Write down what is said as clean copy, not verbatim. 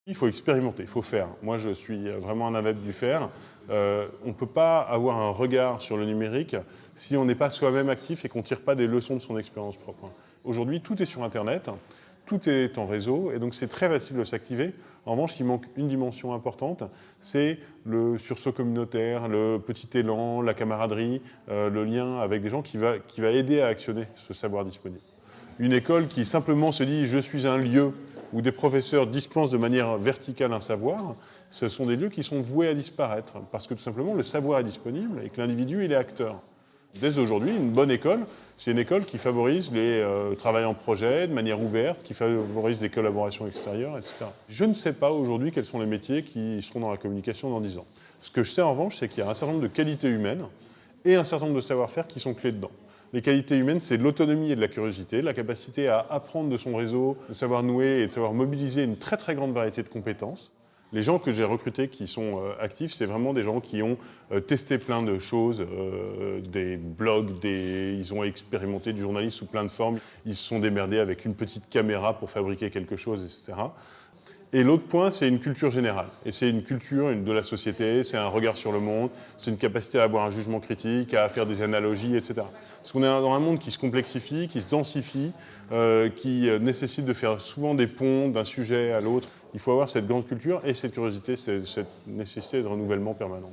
Il faut expérimenter, il faut faire. Moi, je suis vraiment un adepte du faire. On ne peut pas avoir un regard sur le numérique si on n'est pas soi-même actif et qu'on ne tire pas des leçons de son expérience propre. Aujourd'hui, tout est sur Internet, tout est en réseau, et donc c'est très facile de s'activer. En revanche, il manque une dimension importante, c'est le sursaut communautaire, le petit élan, la camaraderie, le lien avec des gens qui va aider à actionner ce savoir disponible. Une école qui simplement se dit « je suis un lieu » où des professeurs dispensent de manière verticale un savoir, ce sont des lieux qui sont voués à disparaître, parce que tout simplement le savoir est disponible et que l'individu il est acteur. Dès aujourd'hui, une bonne école, c'est une école qui favorise les travail en projet, de manière ouverte, qui favorise des collaborations extérieures, etc. Je ne sais pas aujourd'hui quels sont les métiers qui seront dans la communication dans 10 ans. Ce que je sais en revanche, c'est qu'il y a un certain nombre de qualités humaines et un certain nombre de savoir-faire qui sont clés dedans. Les qualités humaines, c'est de l'autonomie et de la curiosité, la capacité à apprendre de son réseau, de savoir nouer et de savoir mobiliser une très très grande variété de compétences. Les gens que j'ai recrutés qui sont actifs, c'est vraiment des gens qui ont testé plein de choses, des blogs, ils ont expérimenté du journalisme sous plein de formes, ils se sont démerdés avec une petite caméra pour fabriquer quelque chose, etc. Et l'autre point, c'est une culture générale. Et c'est une culture de la société, c'est un regard sur le monde, c'est une capacité à avoir un jugement critique, à faire des analogies, etc. Parce qu'on est dans un monde qui se complexifie, qui se densifie, qui nécessite de faire souvent des ponts d'un sujet à l'autre. Il faut avoir cette grande culture et cette curiosité, cette nécessité de renouvellement permanent.